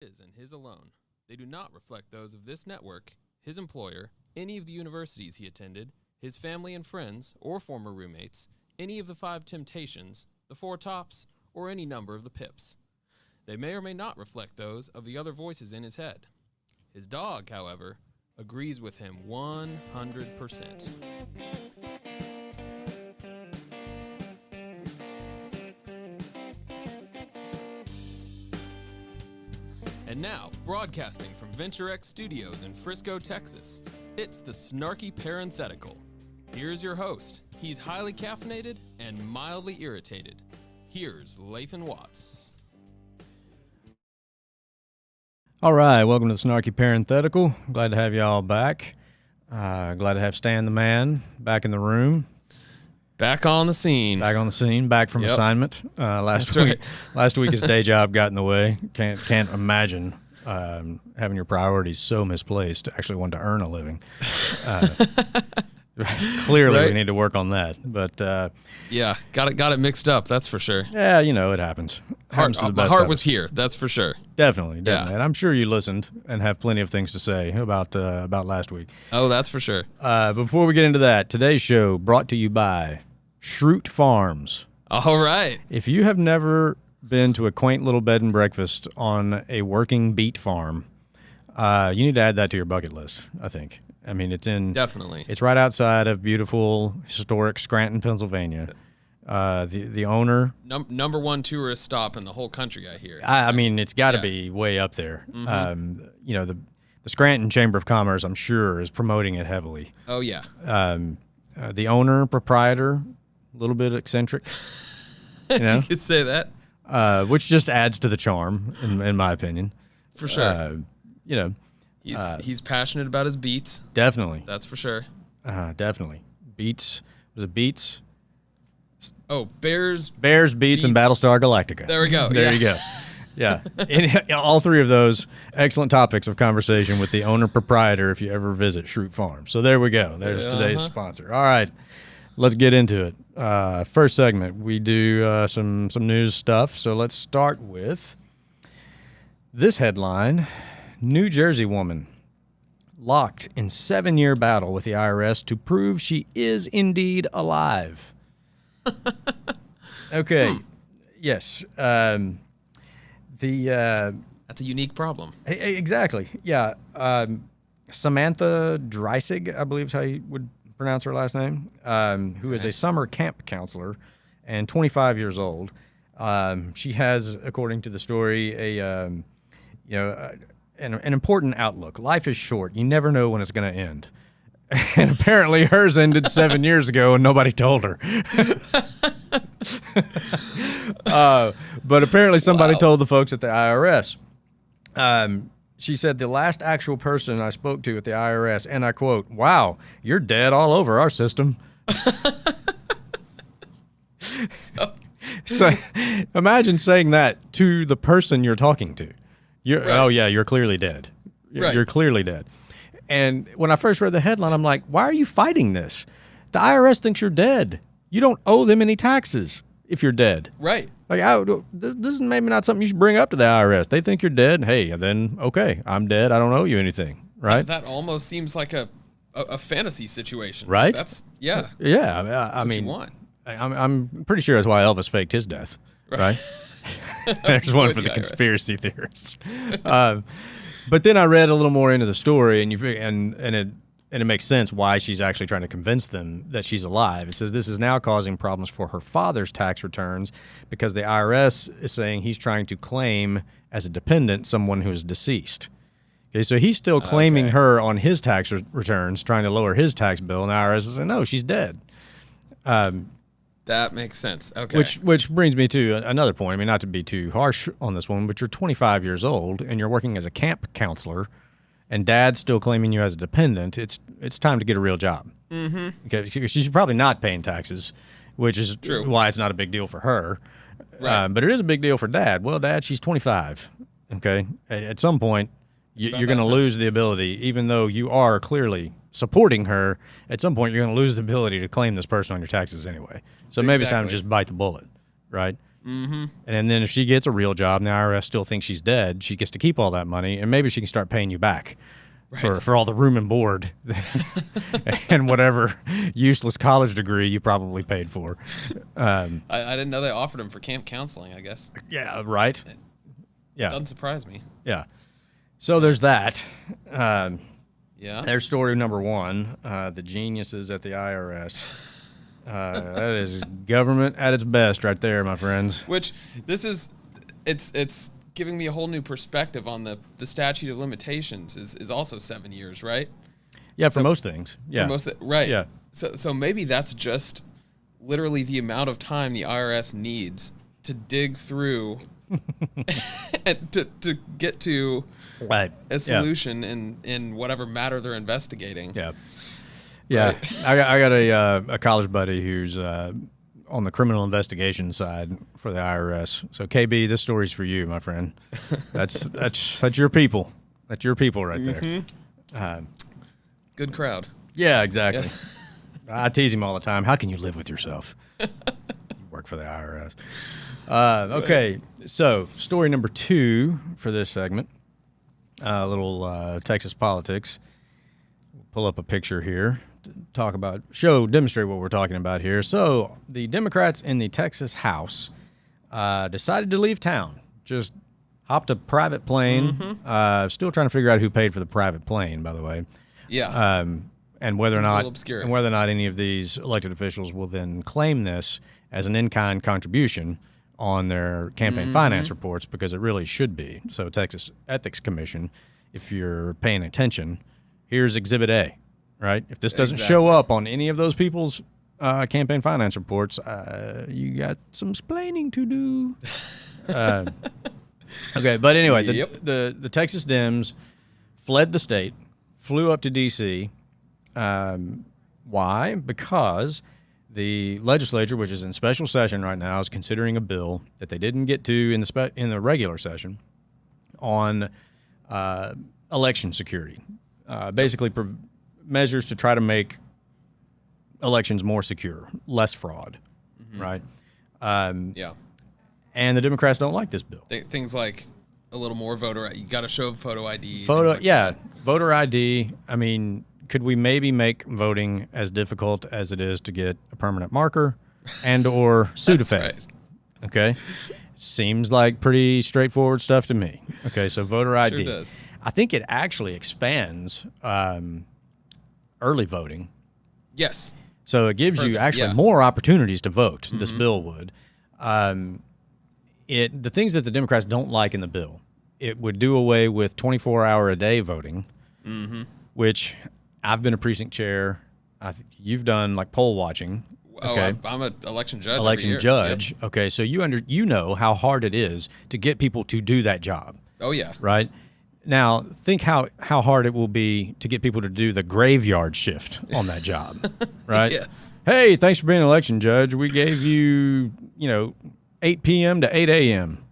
His and his alone. They do not reflect those of this network, his employer, any of the universities he attended, his family and friends, or former roommates, any of the 5 Temptations, the 4 Tops, or any number of the Pips. They may or may not reflect those of the other voices in his head. His dog, however, agrees with him 100%. And now, broadcasting from Venture X Studios in Frisco, Texas, it's the Snarky Parenthetical. Here's your host. He's highly caffeinated and mildly irritated. Here's Lathan Watts. All right, welcome to the Snarky Parenthetical. Glad to have you all back. Glad to have Stan the Man back in the room. Back on the scene. Back from assignment. Last week his day job got in the way. Can't imagine having your priorities so misplaced to actually want to earn a living. Clearly, We need to work on that. But yeah, got it mixed up. That's for sure. Yeah, it happens. My heart was here. That's for sure. Definitely. Yeah. And I'm sure you listened and have plenty of things to say about last week. Oh, that's for sure. Before we get into that, today's show brought to you by Schrute Farms. All right. If you have never been to a quaint little bed and breakfast on a working beet farm, you need to add that to your bucket list, I think. I mean, Definitely. It's right outside of beautiful, historic Scranton, Pennsylvania. The owner... Number one tourist stop in the whole country, I hear. I mean, it's got to be way up there. Mm-hmm. The Scranton Chamber of Commerce, I'm sure, is promoting it heavily. Oh, yeah. The owner, proprietor, a little bit eccentric. You could say that. Which just adds to the charm, in my opinion. For sure. He's passionate about his beats. Definitely. That's for sure. Definitely. Beats. Was it Beats? Oh, Bears, Beats, and Battlestar Galactica. There we go. There you go. Yeah. All three of those excellent topics of conversation with the owner-proprietor if you ever visit Schrute Farm. So there we go. There's today's sponsor. All right. Let's get into it. First segment, we do some news stuff. So let's start with this headline. New Jersey woman locked in 7-year battle with the IRS to prove she is indeed alive. Okay. Yes. That's a unique problem. Exactly. Yeah. Samantha Dreisig, I believe is how you would pronounce her last name, who is a summer camp counselor and 25 years old. She has, according to the story, an important outlook. Life is short. You never know when it's going to end. And apparently hers ended 7 years ago and nobody told her. But apparently somebody told the folks at the IRS. She said, the last actual person I spoke to at the IRS, and I quote, "Wow, you're dead all over our system." So imagine saying that to the person you're talking to. Oh, yeah, you're clearly dead. You're clearly dead. And when I first read the headline, I'm like, why are you fighting this? The IRS thinks you're dead. You don't owe them any taxes if you're dead. Right. Like, this is maybe not something you should bring up to the IRS. They think you're dead. Hey, then, okay, I'm dead. I don't owe you anything, right? That almost seems like a fantasy situation. Right? Yeah. Yeah, I mean, you want. I'm pretty sure that's why Elvis faked his death, right? There's one for the conspiracy theorists. But then I read a little more into the story, and it makes sense why she's actually trying to convince them that she's alive. It says this is now causing problems for her father's tax returns because the IRS is saying he's trying to claim as a dependent someone who is deceased. Okay, so he's still claiming her on his tax returns, trying to lower his tax bill, and the IRS is saying, no, she's dead. That makes sense. Okay. Which brings me to another point. I mean, not to be too harsh on this one, but you're 25 years old and you're working as a camp counselor, and dad's still claiming you as a dependent. It's time to get a real job. Mm-hmm. Okay, she's probably not paying taxes, which is why it's not a big deal for her. Right. But it is a big deal for dad. Well, Dad, she's 25. Okay, at some point, you're going to lose the ability, even though you are clearly supporting her. At some point, you're going to lose the ability to claim this person on your taxes anyway. So maybe it's time to just bite the bullet, right? Mm-hmm. And then if she gets a real job and the IRS still thinks she's dead, she gets to keep all that money, and maybe she can start paying you back for all the room and board and whatever useless college degree you probably paid for. I didn't know they offered them for camp counseling, I guess. Yeah, right. Yeah. Doesn't surprise me. Yeah. So there's that. Yeah. There's story number one, the geniuses at the IRS. That is government at its best right there, my friends. Which, it's giving me a whole new perspective on the statute of limitations is also 7 years, right? Yeah, for most things. Yeah. Right. Yeah. So maybe that's just literally the amount of time the IRS needs to dig through and to get to a solution in whatever matter they're investigating. Yeah. Yeah. Right. I got a college buddy who's on the criminal investigation side for the IRS. So KB, this story's for you, my friend. That's your people. That's your people right there. Good crowd. Yeah, exactly. Yeah. I tease him all the time. How can you live with yourself? You work for the IRS. Okay, so story number 2 for this segment. A little Texas politics. Pull up a picture here to demonstrate what we're talking about here. So the Democrats in the Texas House decided to leave town. Just hopped a private plane. Still trying to figure out who paid for the private plane, by the way. Yeah. And whether or not any of these elected officials will then claim this as an in-kind contribution on their campaign finance reports, because it really should be. So Texas Ethics Commission, if you're paying attention, here's Exhibit A, right? If this doesn't show up on any of those people's campaign finance reports, you got some splaining to do. Okay, but anyway, the Texas Dems fled the state, flew up to D.C. Why? Because the legislature, which is in special session right now, is considering a bill that they didn't get to in the regular session on election security. Basically, measures to try to make elections more secure, less fraud, right? Yeah. And the Democrats don't like this bill. Things like a little more voter. You got to show photo ID. Voter ID. I mean, could we maybe make voting as difficult as it is to get a permanent marker and or Sudafed? Right. Okay. Seems like pretty straightforward stuff to me. Okay, so voter ID. Sure does. I think it actually expands early voting. Yes. So it gives you actually more opportunities to vote. This bill would. The things that the Democrats don't like in the bill, it would do away with 24-hour-a-day voting, which I've been a precinct chair. You've done like poll watching. Okay. Oh, I'm an election judge. Election judge. Yep. Okay, so you know how hard it is to get people to do that job. Oh yeah. Right. Now think how hard it will be to get people to do the graveyard shift on that job. Right. Yes. Hey, thanks for being an election judge. We gave you 8 p.m. to 8 a.m.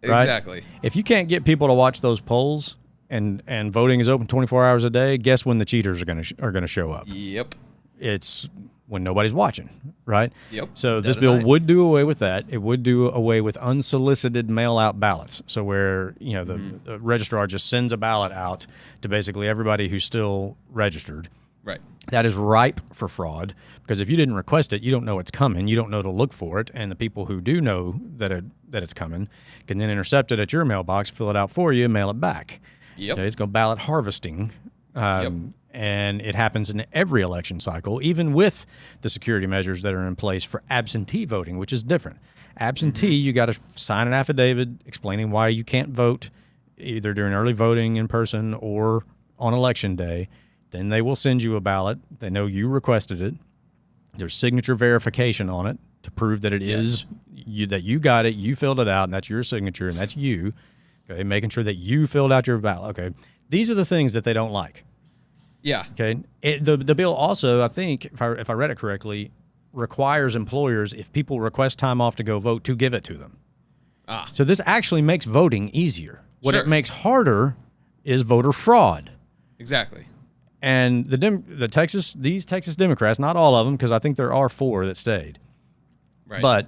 Right? Exactly. If you can't get people to watch those polls and voting is open 24 hours a day, guess when the cheaters are going to show up? Yep. It's when nobody's watching, right? Yep. So this bill would do away with that. It would do away with unsolicited mail-out ballots. So where the registrar just sends a ballot out to basically everybody who's still registered. Right. That is ripe for fraud, because if you didn't request it, you don't know it's coming. You don't know to look for it, and the people who do know that it's coming can then intercept it at your mailbox, fill it out for you, and mail it back. Yep. It's called ballot harvesting, and it happens in every election cycle, even with the security measures that are in place for absentee voting, which is different. Absentee, you got to sign an affidavit explaining why you can't vote, either during early voting in person or on election day. Then they will send you a ballot. They know you requested it. There's signature verification on it to prove that it is that you got it, you filled it out, and that's your signature, and that's you. Okay, making sure that you filled out your ballot. Okay, these are the things that they don't like. Yeah. Okay. The bill also, I think, if I read it correctly, requires employers, if people request time off to go vote, to give it to them. So this actually makes voting easier. What it makes harder is voter fraud. Exactly. And these Texas Democrats, not all of them, because I think there are 4 that stayed. Right. But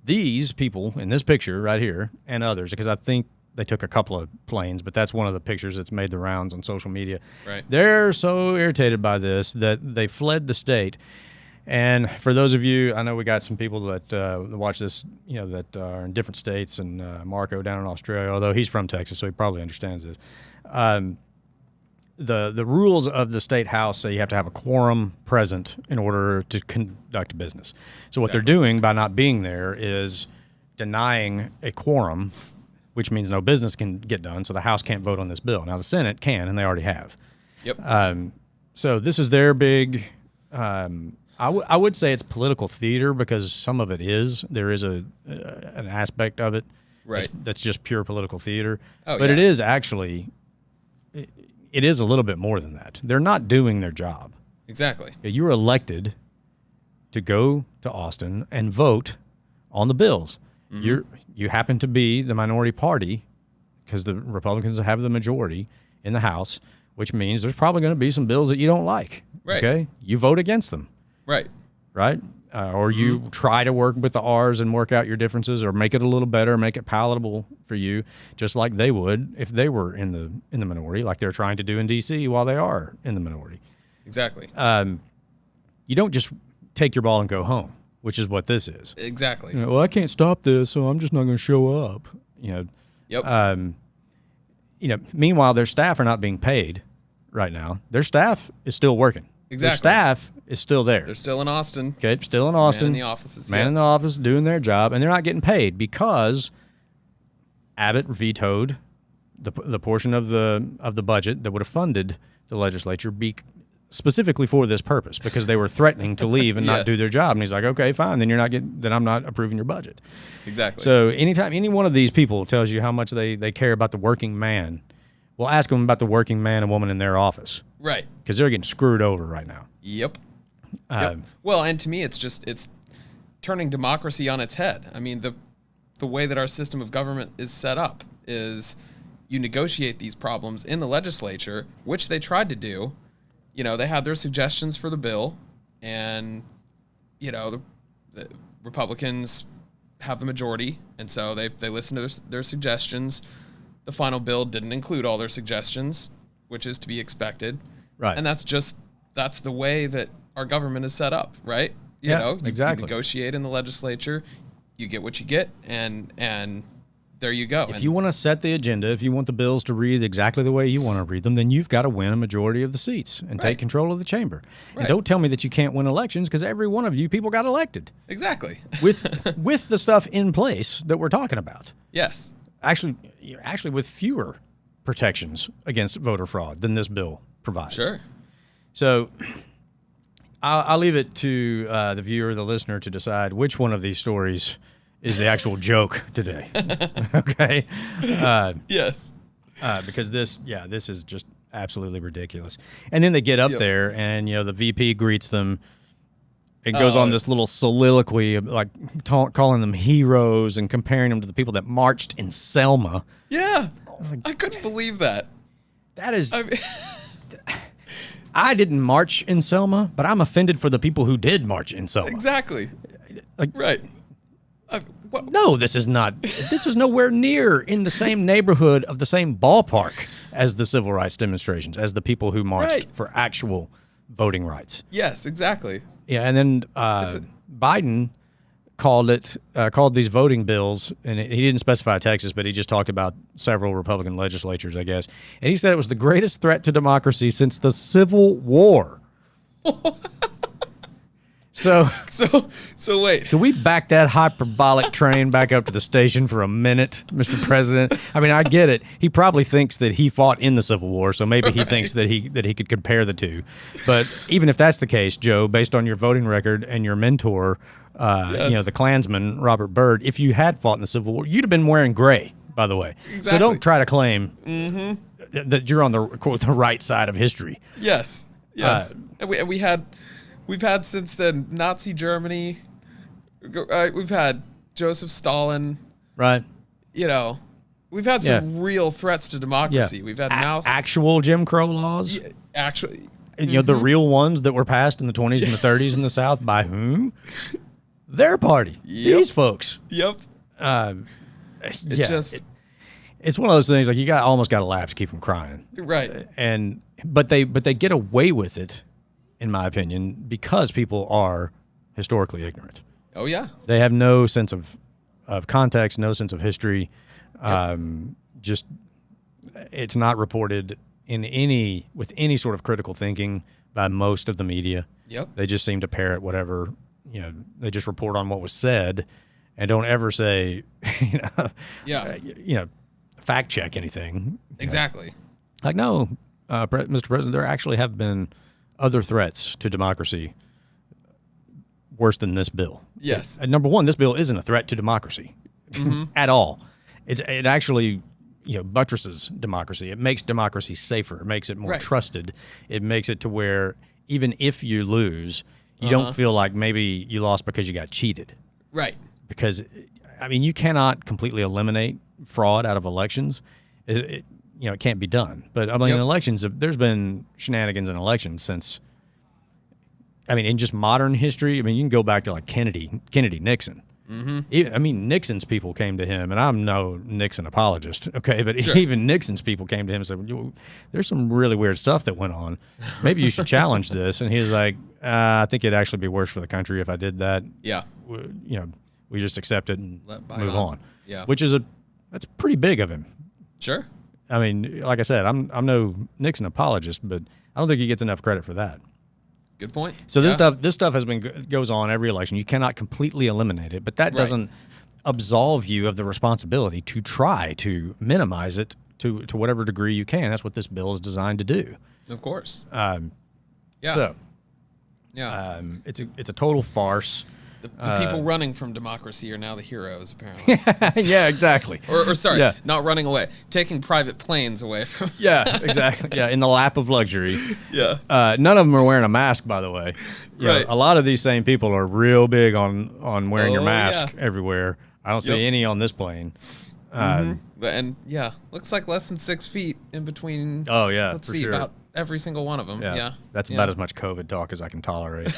These people in this picture right here and others, because I think they took a couple of planes, but that's one of the pictures that's made the rounds on social media. Right. They're so irritated by this that they fled the state. And for those of you, I know we got some people that watch this, that are in different states, and Marco down in Australia, although he's from Texas, so he probably understands this. The rules of the state house say you have to have a quorum present in order to conduct business. So what they're doing by not being there is denying a quorum, which means no business can get done, so the House can't vote on this bill. Now, the Senate can, and they already have. Yep. So this is their big... I would say it's political theater, because some of it is. There is an aspect of it that's just pure political theater. But it is actually... It is a little bit more than that. They're not doing their job. Exactly. You were elected to go to Austin and vote on the bills. You happen to be the minority party, because the Republicans have the majority in the House, which means there's probably going to be some bills that you don't like. Right. Okay? You vote against them. Right. Right? Or you try to work with the R's and work out your differences, or make it a little better, make it palatable for you, just like they would if they were in the minority, like they're trying to do in D.C. while they are in the minority. Exactly. You don't just take your ball and go home, which is what this is. Exactly. Well, I can't stop this, so I'm just not going to show up. Yep. Meanwhile, their staff are not being paid right now. Their staff is still working. Exactly. Their staff is still there. They're still in Austin. Okay, still in Austin. Man in the offices. Man in the office doing their job, and they're not getting paid because Abbott vetoed the portion of the budget that would have funded the legislature specifically for this purpose, because they were threatening to leave and not do their job. And he's like, okay, fine, then I'm not approving your budget. Exactly. So anytime any one of these people tells you how much they care about the working man, well, ask them about the working man and woman in their office. Right. Because they're getting screwed over right now. Yep. Well, and to me, it's turning democracy on its head. I mean, the way that our system of government is set up is you negotiate these problems in the legislature, which they tried to do. They had their suggestions for the bill, and, the Republicans have the majority, and so they listened to their suggestions. The final bill didn't include all their suggestions, which is to be expected. Right. And that's the way that our government is set up, right? You exactly. You negotiate in the legislature, you get what you get, and there you go. If you want to set the agenda, if you want the bills to read exactly the way you want to read them, then you've got to win a majority of the seats and take control of the chamber. Right. And don't tell me that you can't win elections, because every one of you people got elected. Exactly. with the stuff in place that we're talking about. Yes. Actually with fewer protections against voter fraud than this bill provides. Sure. So I'll leave it to the viewer, the listener, to decide which one of these stories is the actual joke today. Okay? Yes. Because this is just absolutely ridiculous. And then they get up there, and the VP greets them. It goes on this little soliloquy, like calling them heroes and comparing them to the people that marched in Selma. Yeah. I couldn't believe that. That is... I didn't march in Selma, but I'm offended for the people who did march in Selma. Exactly. Right. No, this is not. This is nowhere near in the same neighborhood of the same ballpark as the civil rights demonstrations, as the people who marched for actual voting rights. Yes, exactly. Yeah, and then Biden called these voting bills, and he didn't specify Texas, but he just talked about several Republican legislatures, I guess. And he said it was the greatest threat to democracy since the Civil War. So wait. Can we back that hyperbolic train back up to the station for a minute, Mr. President? I mean, I get it. He probably thinks that he fought in the Civil War, so maybe he thinks that he could compare the two. But even if that's the case, Joe, based on your voting record and your mentor, the Klansman, Robert Byrd, if you had fought in the Civil War, you'd have been wearing gray, by the way. Exactly. So don't try to claim that you're on the right side of history. Yes. We've had since then Nazi Germany. We've had Joseph Stalin. Right. We've had some real threats to democracy. We've had actual Jim Crow laws. Yeah, actually, the real ones that were passed in the 20s and the 30s in the South by whom? their party. Yep. These folks. Yep. It's one of those things like you almost got to laugh to keep from crying. Right. But they get away with it, in my opinion, because people are historically ignorant. Oh yeah. They have no sense of context, no sense of history. Yep. Just it's not reported with any sort of critical thinking by most of the media. Yep. They just seem to parrot whatever, they just report on what was said and don't ever say, fact check anything. Exactly. Like, no, Mr. President, there actually have been other threats to democracy worse than this bill. Yes. Number one, this bill isn't a threat to democracy at all. It actually, buttresses democracy. It makes democracy safer. It makes it more trusted. It makes it to where even if you lose, you don't feel like maybe you lost because you got cheated. Right. Because, you cannot completely eliminate fraud out of elections. It can't be done. But, in elections, there's been shenanigans in elections since, in just modern history. You can go back to like Kennedy, Nixon. Mm-hmm. Nixon's people came to him, and I'm no Nixon apologist, okay? But even Nixon's people came to him and said, there's some really weird stuff that went on. Maybe you should challenge this. And he was like, I think it'd actually be worse for the country if I did that. Yeah. We just accept it and move on. Yeah. Which is that's pretty big of him. Sure. Like I said, I'm no Nixon apologist, but I don't think he gets enough credit for that. Good point. So this stuff goes on every election. You cannot completely eliminate it, but that doesn't absolve you of the responsibility to try to minimize it to whatever degree you can. That's what this bill is designed to do. Of course. So, it's a total farce. The people running from democracy are now the heroes, apparently. Yeah, exactly. or sorry, not running away, taking private planes away from. Yeah, exactly. Yeah, in the lap of luxury. Yeah. None of them are wearing a mask, by the way. Right. A lot of these same people are real big on wearing your mask everywhere. I don't see any on this plane. And looks like less than 6 feet in between. Oh yeah, let's see, about every single one of them. Yeah. That's about as much COVID talk as I can tolerate.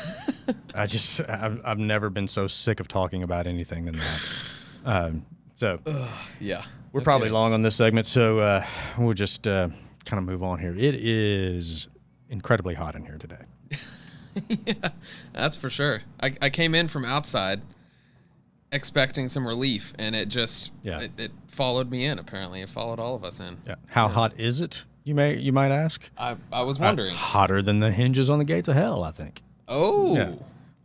I've never been so sick of talking about anything than that. We're probably long on this segment, so we'll just kind of move on here. It is incredibly hot in here today. Yeah, that's for sure. I came in from outside expecting some relief, and it just it followed me in. Apparently, it followed all of us in. Yeah. How hot is it? You might ask. I was wondering. Hotter than the hinges on the gates of hell, I think. Oh. Yeah.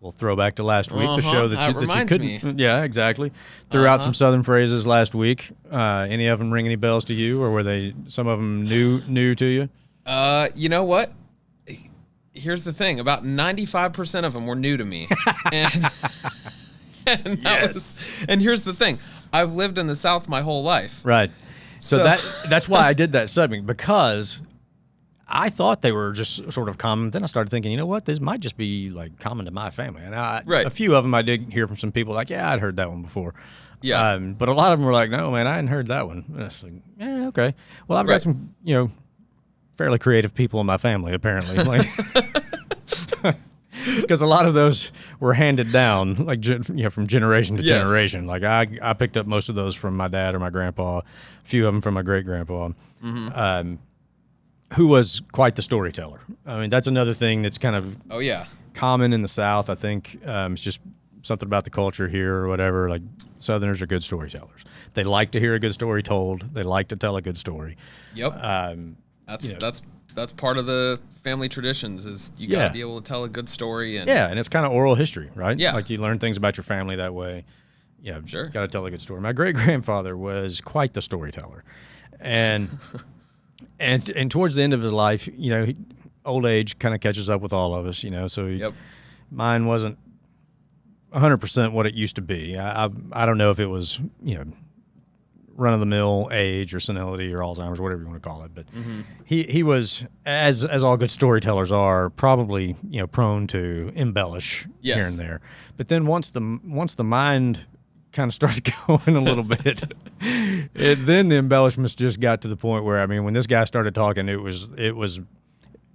We'll throw back to last week, the show that you reminds couldn't. Me. Yeah, exactly. Threw out some Southern phrases last week. Any of them ring any bells to you, or were they some of them new to you? You know what? Here's the thing: about 95% of them were new to me, and and here's the thing: I've lived in the South my whole life. Right. So that's why I did that segment, because I thought they were just sort of common. Then I started thinking, you know what? This might just be like common to my family. And a few of them I did hear from some people like, yeah, I'd heard that one before. Yeah. But a lot of them were like, no, man, I hadn't heard that one. And I was like, yeah, okay. Well, I've got some, fairly creative people in my family, apparently. Like, because a lot of those were handed down, like from generation to generation. Like I picked up most of those from my dad or my grandpa, a few of them from my great grandpa, who was quite the storyteller. That's another thing that's kind of common in the South. I think it's just something about the culture here or whatever. Like Southerners are good storytellers. They like to hear a good story told. They like to tell a good story. Yep. That's part of the family traditions is you got to be able to tell a good story. And it's kind of oral history, right? Yeah. Like you learn things about your family that way. Yeah, sure. Got to tell a good story. My great-grandfather was quite the storyteller. And and towards the end of his life, old age kind of catches up with all of us, so mine wasn't 100% what it used to be. I don't know if it was, run-of-the-mill age or senility or Alzheimer's, whatever you want to call it. But he was, as all good storytellers are, probably prone to embellish here and there. But then once the mind kind of started going a little bit, then the embellishments just got to the point where when this guy started talking, it was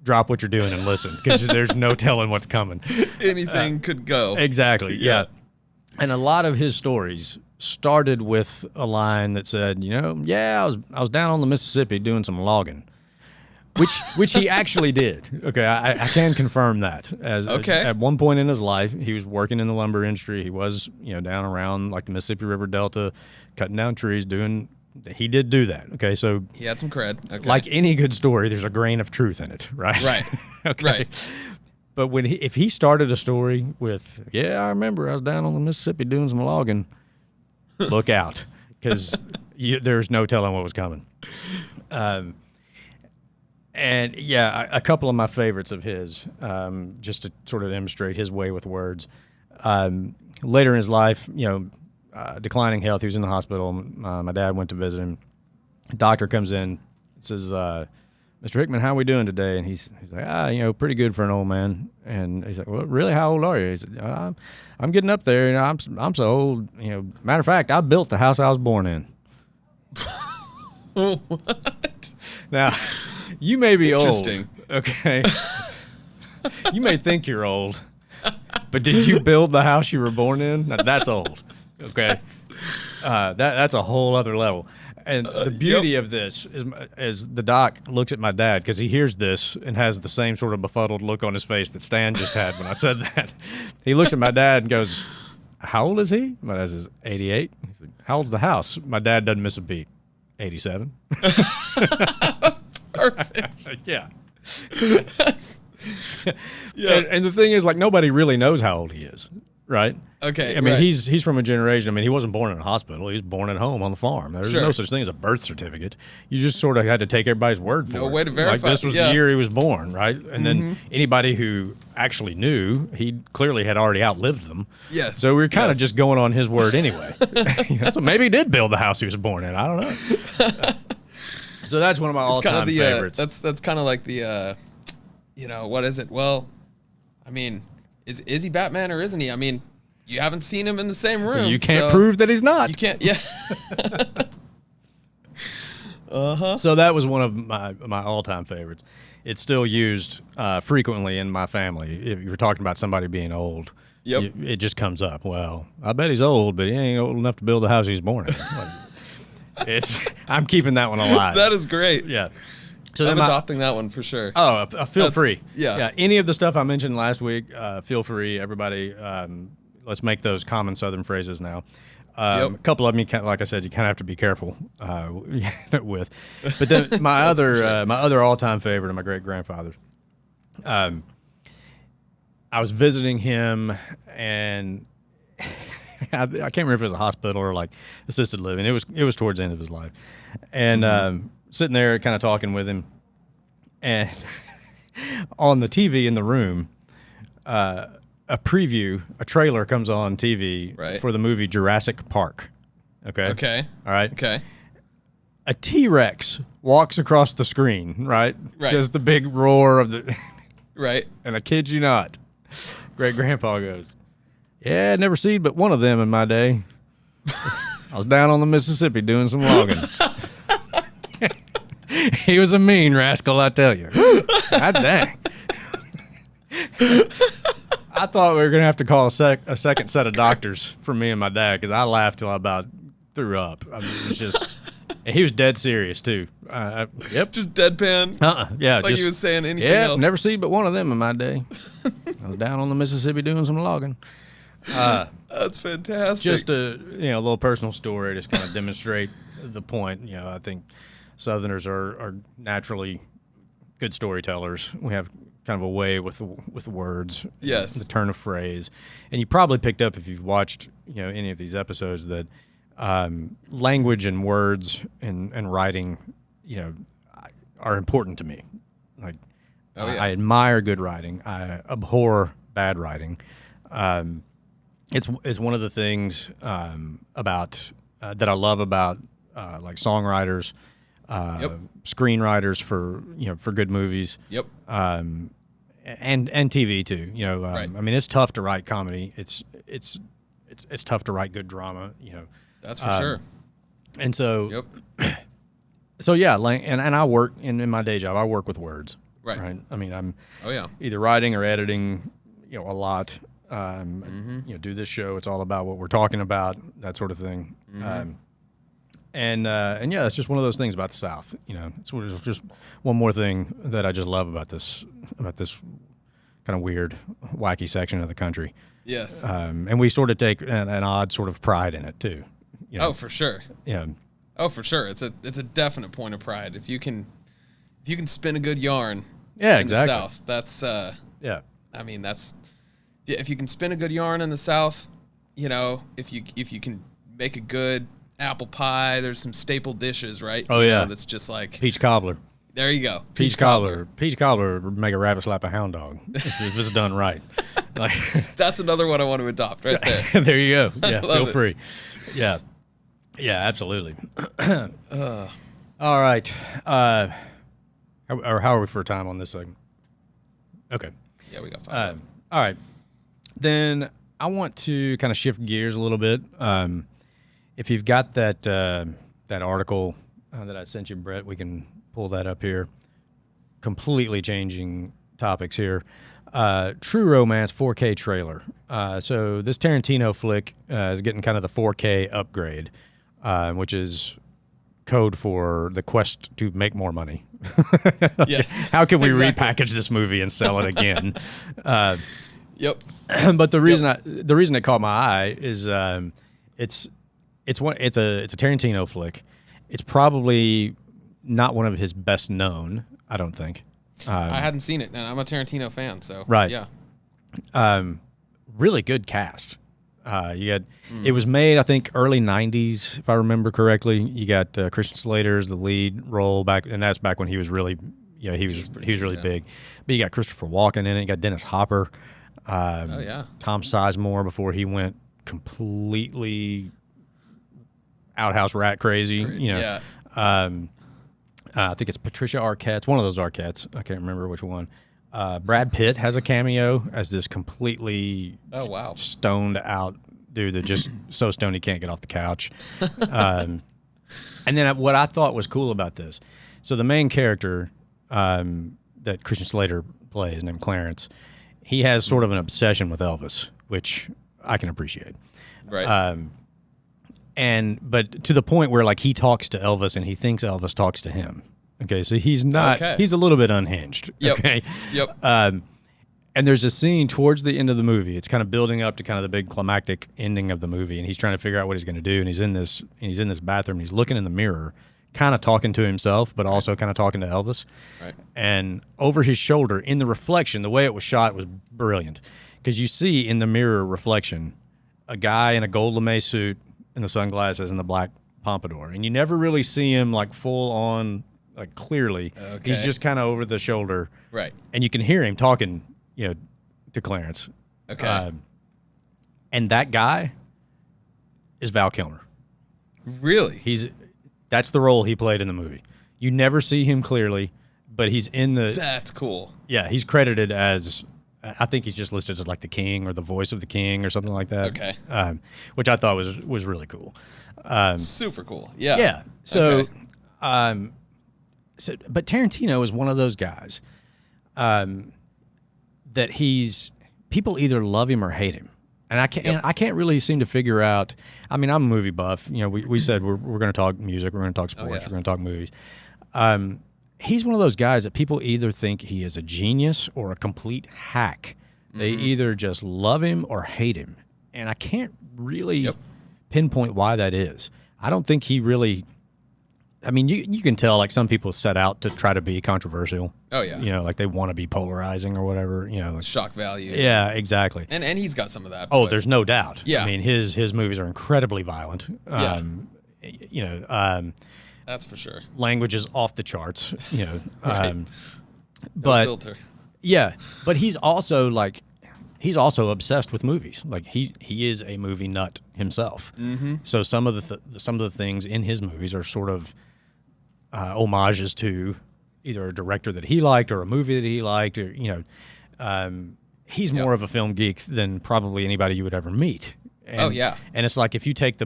drop what you're doing and listen, because there's no telling what's coming. Anything could go. Exactly. Yeah. And a lot of his stories started with a line that said, I was down on the Mississippi doing some logging, which he actually did. Okay, I can confirm that. At one point in his life, he was working in the lumber industry. He was, down around like the Mississippi River Delta, cutting down trees, he did do that. Okay, so he had some cred. Okay. Like any good story, there's a grain of truth in it, right? Right. Okay. Right. But if he started a story with, I remember I was down on the Mississippi doing some logging, look out, because there's no telling what was coming. And a couple of my favorites of his, just to sort of demonstrate his way with words. Later in his life, declining health, he was in the hospital. My dad went to visit him. Doctor comes in, says, Mr. Hickman, how are we doing today? And he's like, pretty good for an old man. And he's like, well, really, how old are you? He said, I'm getting up there. I'm so old. Matter of fact, I built the house I was born in. What? Now, you may be old. Interesting. Okay. You may think you're old, but did you build the house you were born in? Now, that's old. Okay. That's a whole other level. And the beauty of this is the doc looks at my dad because he hears this and has the same sort of befuddled look on his face that Stan just had when I said that. He looks at my dad and goes, how old is he? My dad says, 88. He's like, how old's the house? My dad doesn't miss a beat. 87. Perfect. Yeah. Yeah. And the thing is, like, nobody really knows how old he is, right? Okay. I mean, right. he's from a generation. I mean, he wasn't born in a hospital. He was born at home on the farm. There's Sure. no such thing as a birth certificate. You just sort of had to take everybody's word for it. No way to verify. Like, this was the year he was born, right? And then anybody who actually knew, he clearly had already outlived them. Yes. So we were kind of just going on his word anyway. So maybe he did build the house he was born in. I don't know. So that's one of my all-time favorites. That's kind of like the, what is it? Well, I mean, is he Batman or isn't he? I mean, you haven't seen him in the same room. You can't prove that he's not. You can't. Yeah. So that was one of my all-time favorites. It's still used frequently in my family. If you're talking about somebody being old, Yep. it just comes up. Well, I bet he's old, but he ain't old enough to build the house he's born in. I'm keeping that one alive. That is great. Yeah. So I'm adopting that one for sure. Oh, feel free. Yeah. Any of the stuff I mentioned last week, feel free. Everybody, let's make those common Southern phrases now. A couple of them, like I said, you kind of have to be careful with. But then my other all-time favorite of my great-grandfather's, I was visiting him, and I can't remember if it was a hospital or like assisted living. It was towards the end of his life, and sitting there kind of talking with him, and on the TV in the room, a trailer comes on TV for the movie Jurassic Park. Okay. Okay. All right. Okay. A T-Rex walks across the screen, right? Right. Just the big roar of the. Right. And I kid you not, great grandpa goes, "Yeah, I never seen but one of them in my day. I was down on the Mississippi doing some logging." He was a mean rascal, I tell you. God dang. I thought we were going to have to call a second set of doctors for me and my dad because I laughed till I about threw up. I mean, it was just, and he was dead serious too. Yep. Just deadpan. Yeah. Like just, he was saying anything else. Never seen but one of them in my day. I was down on the Mississippi doing some logging. That's fantastic. Just a little personal story to just kind of demonstrate the point. I think Southerners are naturally good storytellers. We have kind of a way with words, yes, the turn of phrase, and you probably picked up if you've watched any of these episodes that language and words and writing are important to me. Like I admire good writing. I abhor bad writing. It's one of the things about that I love about like songwriters. Screenwriters for good movies. Yep. And TV too. Right. I mean, it's tough to write comedy. It's tough to write good drama. That's for sure. And so. Yep. So yeah, and I work in my day job. I work with words. Right. I mean, I'm. Oh yeah. Either writing or editing. A lot. Do this show. It's all about what we're talking about, that sort of thing. And yeah, it's just one of those things about the South. It's just one more thing that I just love about this kind of weird, wacky section of the country. Yes. And we sort of take an odd sort of pride in it too. Oh, for sure. Yeah. Oh, for sure. It's a definite point of pride. If you can spin a good yarn. Yeah, in exactly. the South, that's yeah. I mean, if you can spin a good yarn in the South, if you can make a good apple pie, there's some staple dishes, right? Oh, yeah. That's just like Peach cobbler. There you go. Peach cobbler would make a rabbit slap a hound dog if it's done right. That's another one I want to adopt right there. There you go. Yeah, feel it. free. Yeah. Yeah, absolutely. All right. How are we for time on this segment? Okay. Yeah, we got 5. All right. Then I want to kind of shift gears a little bit. If you've got that article that I sent you, Brett, we can pull that up here. Completely changing topics here. True Romance 4K trailer. So this Tarantino flick is getting kind of the 4K upgrade, which is code for the quest to make more money. Yes. How can we repackage this movie and sell it again? Yep. But the reason it caught my eye is it's a Tarantino flick. It's probably not one of his best known, I don't think. I hadn't seen it, and I'm a Tarantino fan, so right. Yeah. Really good cast. It was made, I think, early '90s, if I remember correctly. You got Christian Slater as the lead role back, and that's back when he was really, he was really big. But you got Christopher Walken in it. You got Dennis Hopper. Oh yeah. Tom Sizemore before he went completely outhouse rat crazy. Yeah. I think it's Patricia Arquette's, one of those Arquettes. I can't remember which one. Brad Pitt has a cameo as this completely stoned out dude that just so stoned he can't get off the couch. And then what I thought was cool about this, so the main character that Christian Slater plays, named Clarence, he has sort of an obsession with Elvis, which I can appreciate. Right. But to the point where like he talks to Elvis and he thinks Elvis talks to him. Okay, so he's not. Okay. He's a little bit unhinged. Yep. Okay. Yep. And there's a scene towards the end of the movie. It's kind of building up to kind of the big climactic ending of the movie, and he's trying to figure out what he's going to do. And he's in this bathroom. And he's looking in the mirror, kind of talking to himself, but also kind of talking to Elvis. Right. And over his shoulder, in the reflection, the way it was shot was brilliant, because you see in the mirror reflection a guy in a gold lame suit and the sunglasses and the black pompadour, and you never really see him like full on, like clearly. Okay. He's just kind of over the shoulder, right? And you can hear him talking, to Clarence. Okay. And that guy is Val Kilmer. Really? That's the role he played in the movie. You never see him clearly, but he's in the. That's cool. Yeah, he's credited as. I think he's just listed as like the king or the voice of the king or something like that. Okay. Which I thought was really cool. Super cool. Yeah. Yeah. So, okay. But Tarantino is one of those guys that people either love him or hate him, and I can't really seem to figure out. I mean, I'm a movie buff. We said we're going to talk music, we're going to talk sports, we're going to talk movies. He's one of those guys that people either think he is a genius or a complete hack. They either just love him or hate him, and I can't really pinpoint why that is. I don't think he really. I mean, you can tell, like, some people set out to try to be controversial. Oh, yeah. Like they want to be polarizing or whatever, like, shock value. Yeah, exactly. And he's got some of that. Oh, there's no doubt. Yeah. I mean, his movies are incredibly violent. That's for sure. Language is off the charts, Right. But no filter. Yeah, but he's also obsessed with movies. Like he is a movie nut himself. Mm-hmm. So some of the things in his movies are sort of homages to either a director that he liked or a movie that he liked, or he's more of a film geek than probably anybody you would ever meet. And, and it's like if you take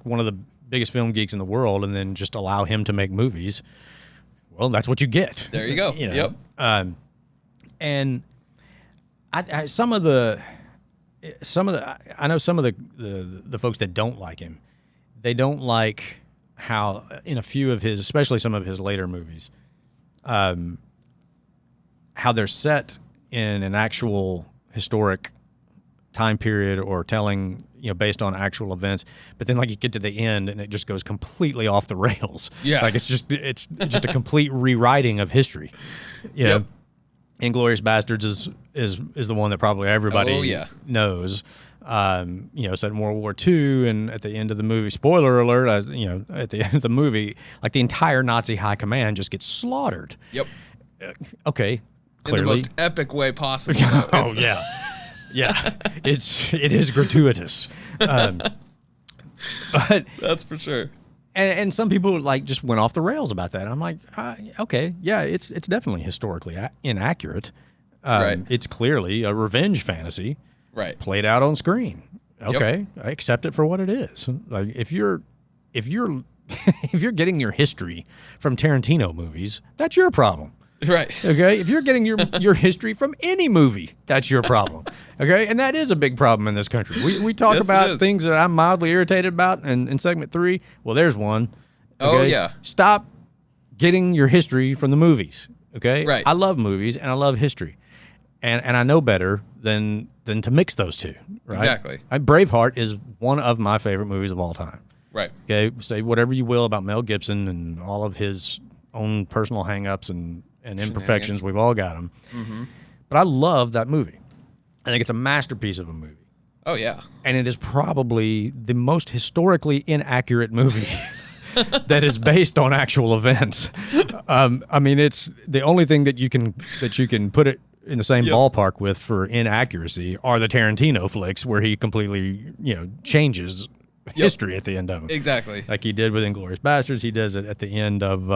one of the biggest film geeks in the world and then just allow him to make movies, well, that's what you get. There you go. Yep. And some of the I know some of the folks that don't like him. They don't like how in a few of his, especially some of his later movies, how they're set in an actual historic time period or telling, based on actual events, but then like you get to the end and it just goes completely off the rails. Yeah. Like it's just a complete rewriting of history. Yep. Inglourious Bastards is the one that probably everybody knows. Set in World War II, and at the end of the movie, spoiler alert, at the end of the movie, like the entire Nazi high command just gets slaughtered. Yep. Okay. Clearly. In the most epic way possible. Oh yeah. Yeah, it is gratuitous, but that's for sure. And some people like just went off the rails about that. I'm like, okay, yeah, it's definitely historically inaccurate. Right. It's clearly a revenge fantasy, right, played out on screen. Okay, I accept it for what it is. Like if you're if you're getting your history from Tarantino movies, that's your problem. Right. Okay. If you're getting your history from any movie, that's your problem. Okay. And that is a big problem in this country. We talk about things that I'm mildly irritated about in segment 3. Well, there's one. Okay? Oh, yeah. Stop getting your history from the movies. Okay. Right. I love movies and I love history. And I know better than to mix those two. Right. Exactly. Braveheart is one of my favorite movies of all time. Right. Okay. Say whatever you will about Mel Gibson and all of his own personal hang-ups and imperfections. We've all got them. Mm-hmm. But I love that movie. I think it's a masterpiece of a movie. Oh, yeah. And it is probably the most historically inaccurate movie that is based on actual events. I mean, it's the only thing that you can put it in the same ballpark with for inaccuracy are the Tarantino flicks where he completely, changes history at the end of them. Exactly. Like he did with Inglourious Bastards. He does it at the end of...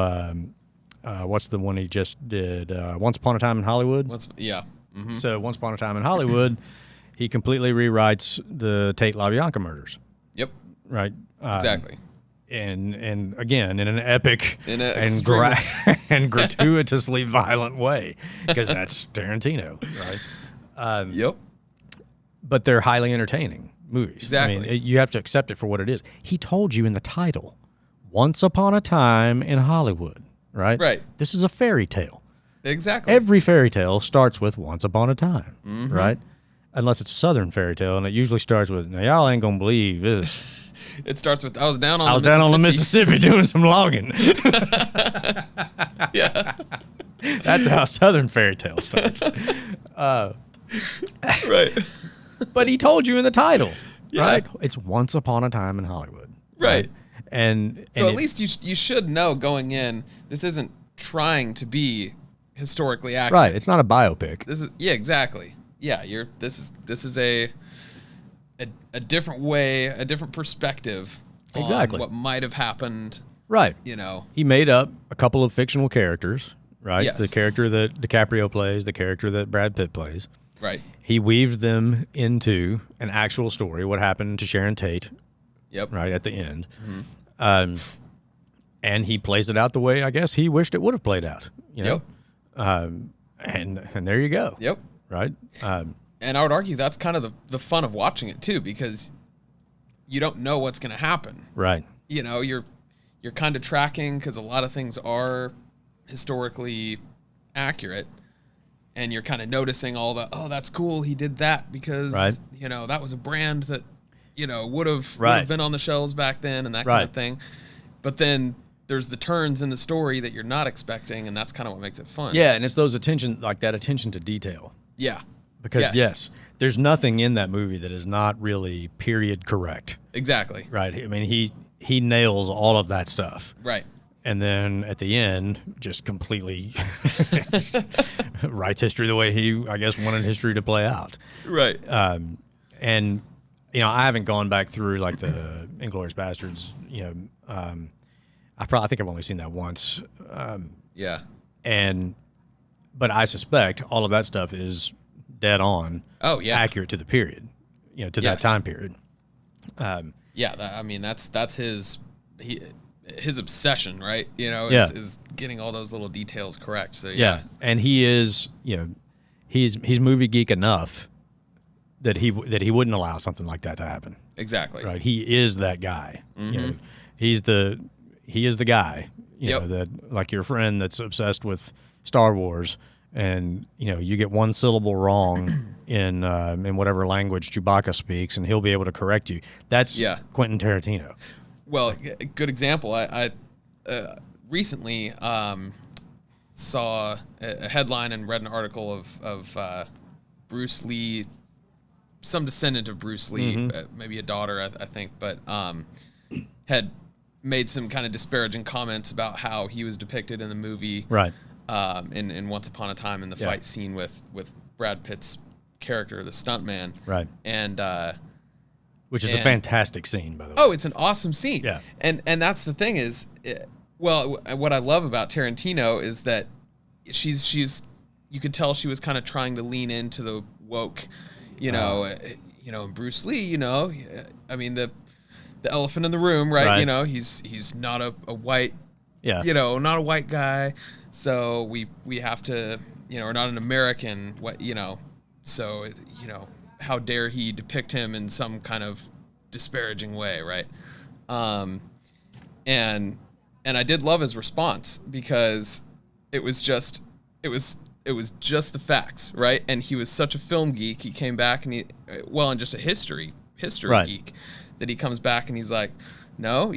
what's the one he just did? Once Upon a Time in Hollywood? Mm-hmm. So Once Upon a Time in Hollywood, he completely rewrites the Tate LaBianca murders. Yep. Right? Exactly. And again, in an epic and gratuitously violent way, because that's Tarantino, right? Yep. But they're highly entertaining movies. Exactly. I mean, you have to accept it for what it is. He told you in the title, Once Upon a Time in Hollywood. Right? Right. This is a fairy tale. Exactly. Every fairy tale starts with Once Upon a Time, mm-hmm. right? Unless it's a Southern fairy tale, and it usually starts with, now y'all ain't gonna believe this. It starts with, I was down on the Mississippi doing some logging. Yeah. That's how Southern fairy tale starts. Right. But he told you in the title, yeah. right? It's Once Upon a Time in Hollywood. Right. And at least you should know going in, this isn't trying to be historically accurate. Right. It's not a biopic. This is exactly. Yeah, this is a different way, a different perspective on what might have happened. Right. He made up a couple of fictional characters, right? Yes. The character that DiCaprio plays, the character that Brad Pitt plays. Right. He weaved them into an actual story, what happened to Sharon Tate. Yep. Right at the end. Mm-hmm. And he plays it out the way I guess he wished it would have played out. Yep. And there you go. Yep. Right. And I would argue that's kind of the fun of watching it too, because you don't know what's going to happen. Right. You're kind of tracking because a lot of things are historically accurate, and you're kind of noticing all the, oh, that's cool, he did that because that was a brand that would have been on the shelves back then and that kind of thing. But then there's the turns in the story that you're not expecting, and that's kind of what makes it fun. Yeah, and it's those attention to detail. Yeah. Because yes, there's nothing in that movie that is not really period correct. Exactly. Right. I mean, he nails all of that stuff. Right. And then at the end, just completely writes history the way he, I guess, wanted history to play out. Right. And I haven't gone back through like the Inglourious Bastards. I think I've only seen that once. Yeah. But I suspect all of that stuff is dead on. Oh yeah. Accurate to the period. To that time period. That's his obsession, right? Is getting all those little details correct. So yeah. And he is, he's movie geek enough that he wouldn't allow something like that to happen. Exactly. Right. He is that guy. You know, he is the guy. You know, that, like your friend that's obsessed with Star Wars, and you know, you get one syllable wrong in whatever language Chewbacca speaks, and he'll be able to correct you. That's Quentin Tarantino. Well, a good example. I recently saw a headline and read an article of Bruce Lee, some descendant of Bruce Lee, maybe a daughter, I think, but had made some kind of disparaging comments about how he was depicted in the movie, right? In Once Upon a Time, in the fight scene with Brad Pitt's character, the stuntman, right? And which is a fantastic scene, by the way. Oh, it's an awesome scene. Yeah. And that's the thing is, well, what I love about Tarantino is that she's you could tell she was kind of trying to lean into the woke, and Bruce Lee, I mean the elephant in the room, right? You know, he's not a white, not a white guy, so we have to, or not an American, so how dare he depict him in some kind of disparaging way, right? And I did love his response, because it was just the facts, right? And he was such a film geek. He came back and and just a history geek, that he comes back and he's like, no,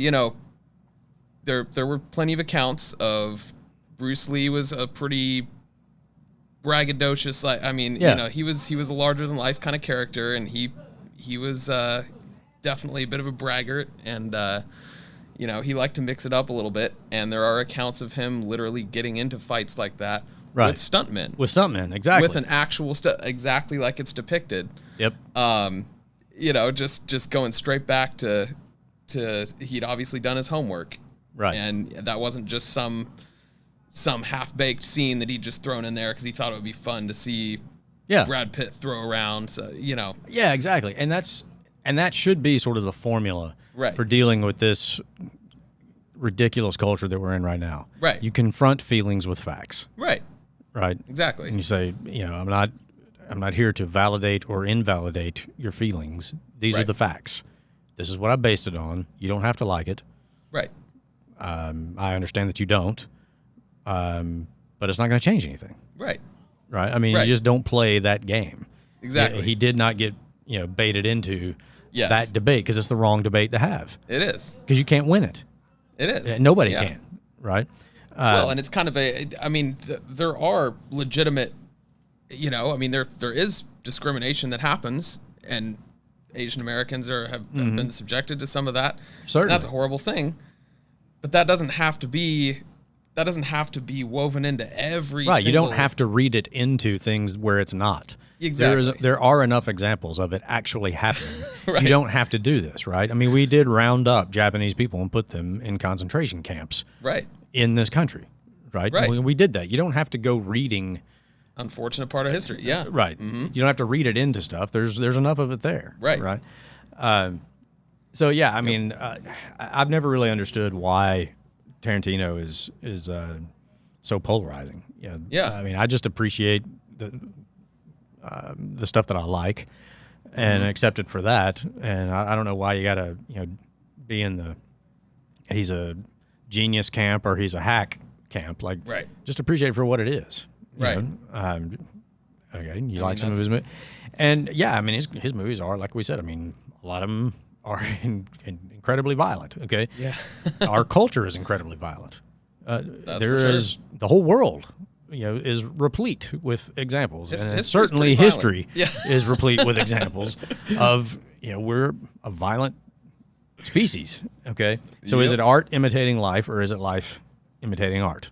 there were plenty of accounts of Bruce Lee was a pretty braggadocious, he was a larger than life kind of character, and he was definitely a bit of a braggart, and he liked to mix it up a little bit, and there are accounts of him literally getting into fights like that with stuntmen. With stuntmen, exactly. With an actual exactly like it's depicted. Yep. Just going straight back to he'd obviously done his homework. Right. And that wasn't just some half-baked scene that he'd just thrown in there because he thought it would be fun to see Brad Pitt throw around. So, Yeah, exactly. And that should be sort of the formula for dealing with this ridiculous culture that we're in right now. Right. You confront feelings with facts. Right. Right. Exactly. And you say, I'm not here to validate or invalidate your feelings. These are the facts. This is what I based it on. You don't have to like it. Right. I understand that you don't. But it's not going to change anything. Right. Right. I mean, you just don't play that game. Exactly. He did not get, baited into that debate, because it's the wrong debate to have. It is. Because you can't win it. It is. Nobody can. Right. And it's kind of there are legitimate, there is discrimination that happens, and Asian Americans have been subjected to some of that. Certainly. That's a horrible thing. But that doesn't have to be woven into every you don't have to read it into things where it's not. Exactly. There are enough examples of it actually happening. You don't have to do this, right? I mean, we did round up Japanese people and put them in concentration camps in this country, right? We did that. You don't have to go reading. Unfortunate part of history, yeah. Right. You don't have to read it into stuff. There's enough of it there. Right. So, yeah, I mean, I've never really understood why Tarantino is so polarizing. Yeah. I mean, I just appreciate the stuff that I like and accept it for that. And I don't know why you got to, be in he's a genius camp or he's a hack camp. Like, just appreciate it for what it is. Okay, you like some of his movies. And, yeah, I mean, his movies are, like we said, I mean, a lot of them are incredibly violent, okay? Yeah. Our culture is incredibly violent. There is the whole world, is replete with examples. And certainly history is replete with examples of, we're a violent species, okay? So is it art imitating life, or is it life imitating art?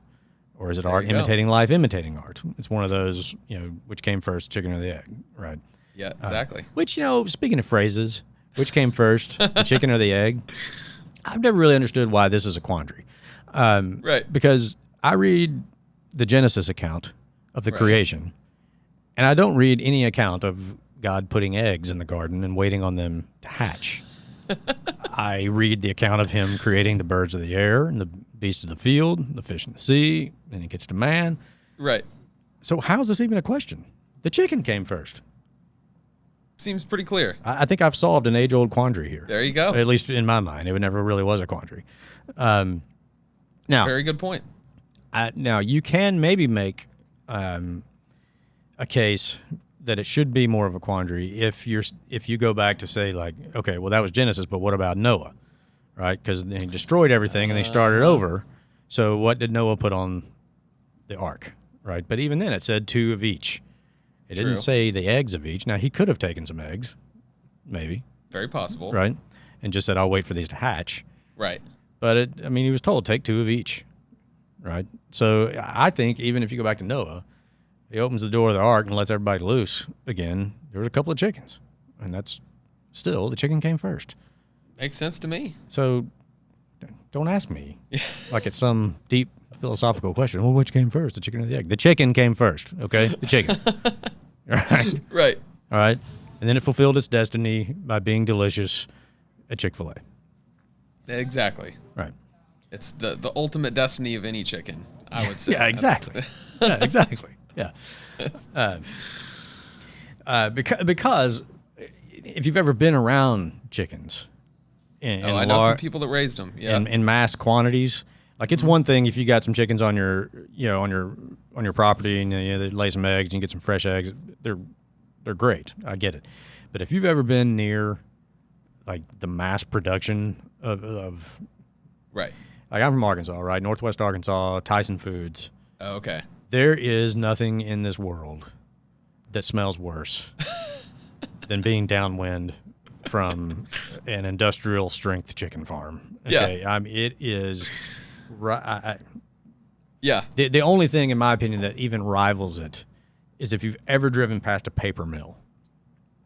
Or is it art imitating life imitating art? It's one of those, which came first, chicken or the egg, right? Yeah, exactly. Which, speaking of phrases, which came first, the chicken or the egg? I've never really understood why this is a quandary. Because I read the Genesis account of the creation, and I don't read any account of God putting eggs in the garden and waiting on them to hatch. I read the account of him creating the birds of the air and the beasts of the field, the fish in the sea, then he gets to man. Right. So how is this even a question? The chicken came first. seems pretty clear. I think I've solved an age-old quandary here. There you go. At least in my mind, it never really was a quandary. Now, very good point. Now you can maybe make a case that it should be more of a quandary if you go back to say like, okay, well that was Genesis, but what about Noah, right? Because they destroyed everything and they started over. So what did Noah put on the ark, right? But even then, it said 2 of each. It didn't say the eggs of each. Now he could have taken some eggs, maybe. Very possible, right? And just said, "I'll wait for these to hatch." Right. But he was told take 2 of each, right? So I think even if you go back to Noah. He opens the door of the ark and lets everybody loose again. There was a couple of chickens, and that's still the chicken came first. Makes sense to me. So don't ask me like it's some deep philosophical question. Well, which came first, the chicken or the egg? The chicken came first, okay? The chicken. Right? Right. All right. And then it fulfilled its destiny by being delicious at Chick-fil-A. Exactly. Right. It's the ultimate destiny of any chicken, I would say. Yeah, exactly. Yeah, exactly. Yeah. Because if you've ever been around chickens, I know some people that raised them. Yeah. In mass quantities, like it's one thing if you got some chickens on your property and they lay some eggs and you get some fresh eggs, they're great. I get it. But if you've ever been near like the mass production of right, like I'm from Arkansas, right, Northwest Arkansas, Tyson Foods. Oh, okay. There is nothing in this world that smells worse than being downwind from an industrial strength chicken farm. Okay? Yeah. It is yeah. The only thing, in my opinion, that even rivals it is if you've ever driven past a paper mill.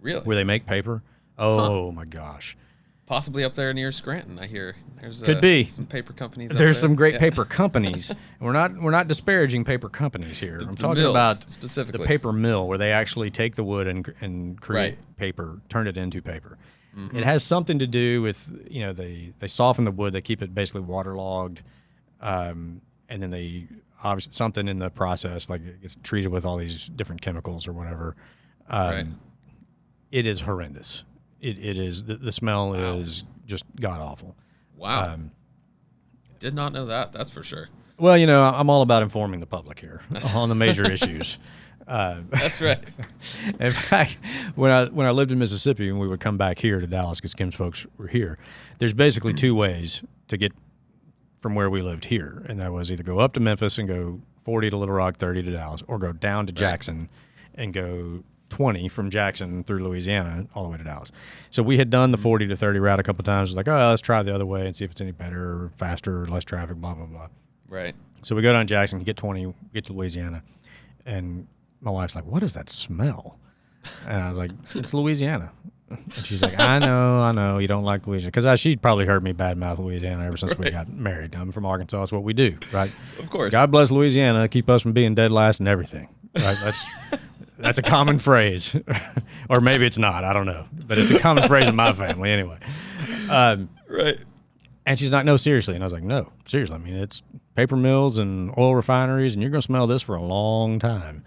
Really? Where they make paper. Oh, my gosh. Possibly up there near Scranton, I hear. Could be some paper companies. There's some great paper companies. And we're not disparaging paper companies here. I'm talking about specifically the paper mill where they actually take the wood and create paper, turn it into paper. Mm-hmm. It has something to do with they soften the wood, they keep it basically waterlogged, and then they obviously something in the process like it gets treated with all these different chemicals or whatever. It is horrendous. It is the smell is just god awful. Wow. Did not know that. That's for sure. Well, I'm all about informing the public here on the major issues. That's right. In fact, when I lived in Mississippi and we would come back here to Dallas because Kim's folks were here, there's basically 2 ways to get from where we lived here, and that was either go up to Memphis and go 40 to Little Rock, 30 to Dallas, or go down to Jackson and go 20 from Jackson through Louisiana all the way to Dallas. So we had done the 40 to 30 route a couple of times. It was like, oh, let's try the other way and see if it's any better or faster or less traffic, blah, blah, blah. Right. So we go down Jackson, get 20, get to Louisiana, and my wife's like, what is that smell? And I was like, it's Louisiana. And she's like, I know, you don't like Louisiana. Because she'd probably heard me badmouth Louisiana ever since we got married. I'm from Arkansas. That's what we do, right? Of course. God bless Louisiana. Keep us from being dead last and everything. Right? That's a common phrase. Or maybe it's not. I don't know. But it's a common phrase in my family anyway. Right. And she's like, no, seriously. And I was like, no, seriously. I mean, it's paper mills and oil refineries, and you're going to smell this for a long time.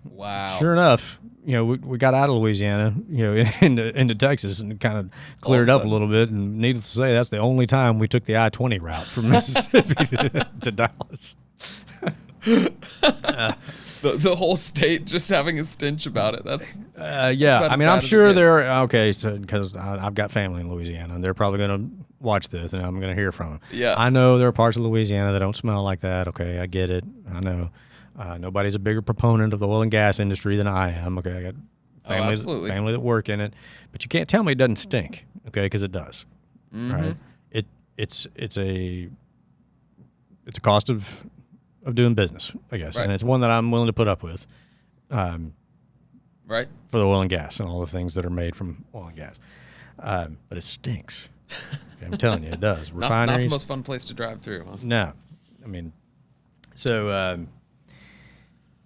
Wow. Sure enough, we got out of Louisiana, into Texas and kind of cleared up a little bit. And needless to say, that's the only time we took the I-20 route from Mississippi to Dallas. The whole state just having a stench about it. That's yeah. I mean, I'm sure because I've got family in Louisiana, and they're probably going to watch this, and I'm going to hear from them. Yeah. I know there are parts of Louisiana that don't smell like that. Okay, I get it. I know. Nobody's a bigger proponent of the oil and gas industry than I am. Okay, I got family that work in it, but you can't tell me it doesn't stink. Okay, because it does. Mm-hmm. Right? It's a cost of doing business, I guess, and it's one that I'm willing to put up with. Right. For the oil and gas and all the things that are made from oil and gas, but it stinks. Okay, I'm telling you, it does. Refineries. Not the most fun place to drive through. Huh? No, I mean, so.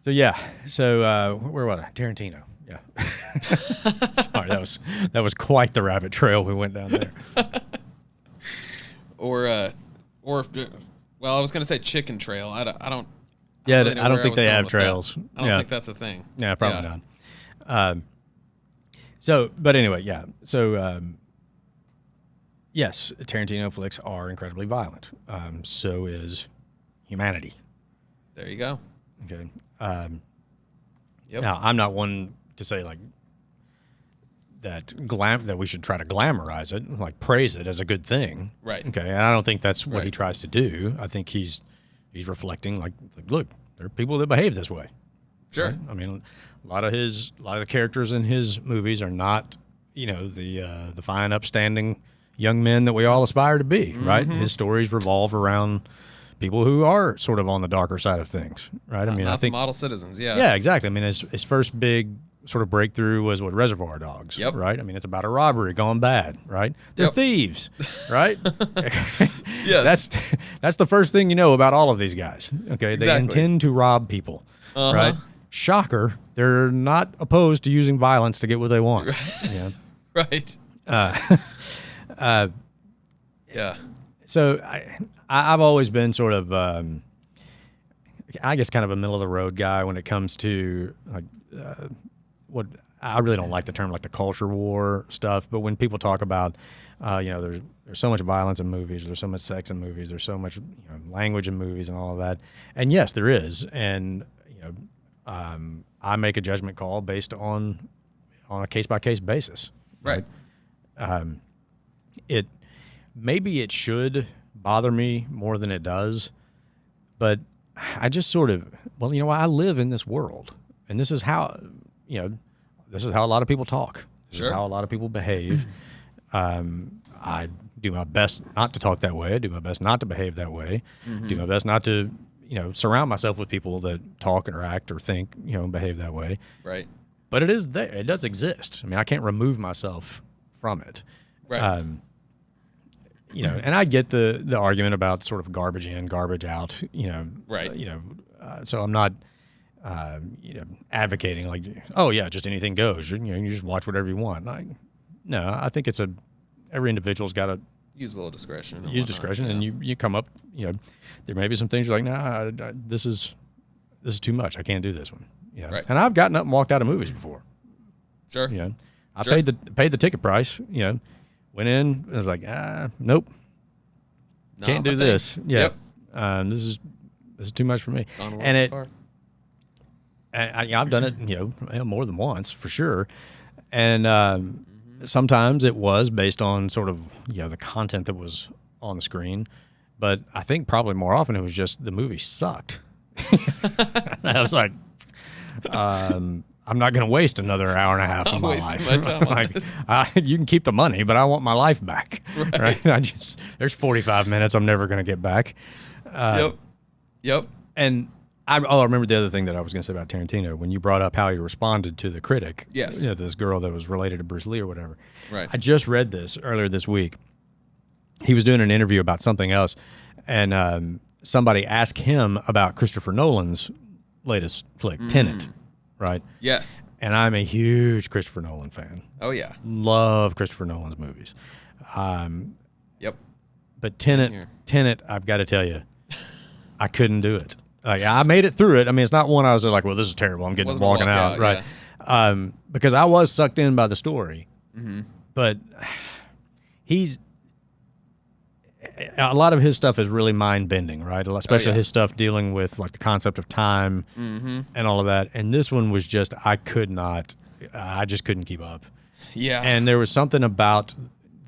So yeah, where was I? Tarantino. Yeah. Sorry, that was quite the rabbit trail we went down there. Or I was gonna say chicken trail. I don't. Yeah, I don't think they have trails. I don't think that's a thing. Yeah, probably not. So, but anyway, yeah. So, yes, Tarantino flicks are incredibly violent. So is Humanity. There you go. Okay. Yep. Now, I'm not one to say like that we should try to glamorize it, like praise it as a good thing. Right. Okay. And I don't think that's what Right. he tries to do. I think he's reflecting like, look, there are people that behave this way. Sure. Right? I mean, a lot of the characters in his movies are not, the fine, upstanding young men that we all aspire to be. Right. His stories revolve around people who are sort of on the darker side of things. Right. I mean, not I think the model citizens. Yeah. Yeah, exactly. I mean, his first big sort of breakthrough was with Reservoir Dogs. Yep. Right. I mean, it's about a robbery gone bad. Right. They're thieves. Right. Yes. That's the first thing you know about all of these guys. Okay. They Exactly. intend to rob people. Right. Shocker. They're not opposed to using violence to get what they want. Yeah. Right. Yeah. So I've always been sort of, I guess, kind of a middle of the road guy when it comes to like what I really don't like the term like the culture war stuff. But when people talk about, there's so much violence in movies, there's so much sex in movies, there's so much language in movies and all of that. And yes, there is. And I make a judgment call based on a case by case basis. Right. Maybe it should bother me more than it does, but I just sort of, I live in this world, and this is how, this is how a lot of people talk. This is how a lot of people behave. I do my best not to talk that way. I do my best not to behave that way. Do my best not to, surround myself with people that talk or act or think, behave that way. Right. But it is there. It does exist. I mean, I can't remove myself from it. Right. And I get the argument about sort of garbage in, garbage out, Right. So I'm not, advocating like, oh yeah, just anything goes. You just watch whatever you want. No, I think every individual's got to Use a little discretion. use discretion, and you come up, there may be some things you're like, nah, this is too much. I can't do this one. Right. And I've gotten up and walked out of movies before. Sure. I Sure. paid the ticket price, went in and was like, nope, can't do this. Yeah. Yep. This is too much for me. Gone a little And too it, far. I've done it, more than once for sure. And sometimes it was based on sort of, the content that was on the screen. But I think probably more often it was just the movie sucked. I was like, I'm not going to waste another hour and a half of my life. My time on this. You can keep the money, but I want my life back. Right? There's 45 minutes I'm never going to get back. Yep. And I remember the other thing that I was going to say about Tarantino when you brought up how he responded to the critic. Yes. This girl that was related to Bruce Lee or whatever. Right. I just read this earlier this week. He was doing an interview about something else, and somebody asked him about Christopher Nolan's latest flick, Tenet, right? Yes. And I'm a huge Christopher Nolan fan. Oh yeah. Love Christopher Nolan's movies. Yep. But Tenet, I've got to tell you, I couldn't do it. Like, I made it through it. I mean, it's not one I was like, well, this is terrible. I'm getting walking out, right? Yeah. Because I was sucked in by the story. But a lot of his stuff is really mind bending, right? Especially his stuff dealing with like the concept of time and all of that. And this one was just, I just couldn't keep up. Yeah. And there was something about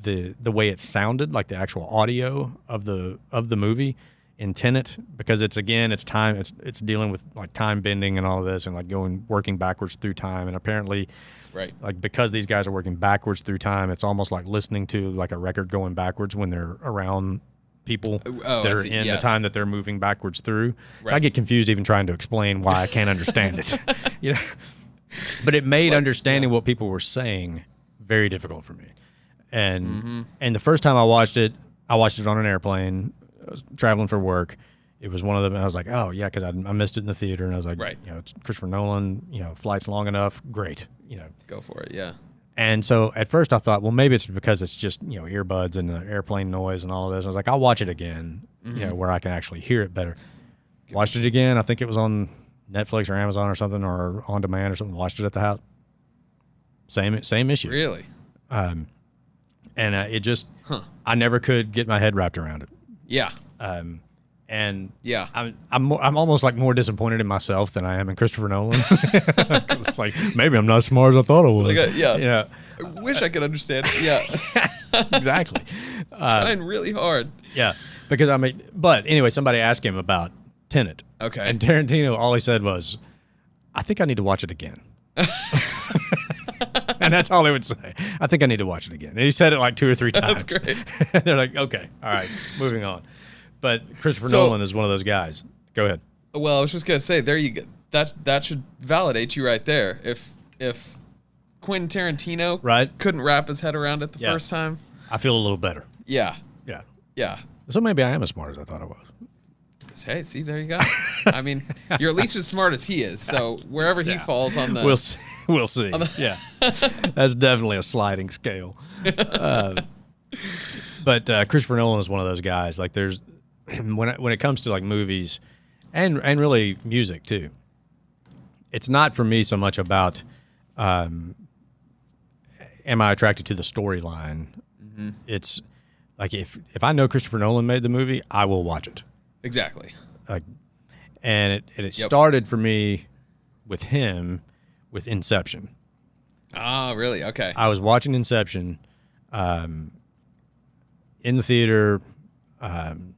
the way it sounded, like the actual audio of the movie in Tenet, because it's time, it's dealing with like time bending and all of this, and like working backwards through time. And apparently, right, like because these guys are working backwards through time, it's almost like listening to like a record going backwards when they're around people that are in the time that they're moving backwards through. Right. So I get confused even trying to explain why I can't understand it. But it made understanding what people were saying very difficult for me. And the first time I watched it on an airplane. I was traveling for work. It was one of them. I was like, oh yeah, because I missed it in the theater, and I was like, right, it's Christopher Nolan. Flight's long enough, great. Go for it. Yeah. And so at first I thought, well, maybe it's because it's just earbuds and the airplane noise and all of this. I was like, I'll watch it again, where I can actually hear it better. Watched it again. I think it was on Netflix or Amazon or something, or on demand or something. Watched it at the house. Same issue. Really? And it just, I never could get my head wrapped around it. Yeah. And yeah, I'm almost like more disappointed in myself than I am in Christopher Nolan. It's like, maybe I'm not as smart as I thought I was. Yeah. You know, I wish I could understand it. Yeah. Exactly. Trying really hard. Yeah. Because but anyway, somebody asked him about Tenet. Okay. And Tarantino, all he said was, I think I need to watch it again. And that's all they would say. I think I need to watch it again. And he said it like 2 or 3 times. That's great. They're like, okay, all right, moving on. But Christopher Nolan is one of those guys. Go ahead. Well, I was just gonna say, there you go. That should validate you right there. If Quentin Tarantino couldn't wrap his head around it the first time, I feel a little better. Yeah. Yeah. Yeah. So maybe I am as smart as I thought I was. Hey, see, there you go. I mean, you're at least as smart as he is. So wherever he falls on the, we'll see. We'll see. Yeah, that's definitely a sliding scale. But Christopher Nolan is one of those guys. Like, there's when it comes to like movies, and really music too. It's not for me so much about am I attracted to the storyline. Mm-hmm. It's like if I know Christopher Nolan made the movie, I will watch it. Exactly. And it started for me with him with Inception. Ah, really? Okay. I was watching Inception in the theater, and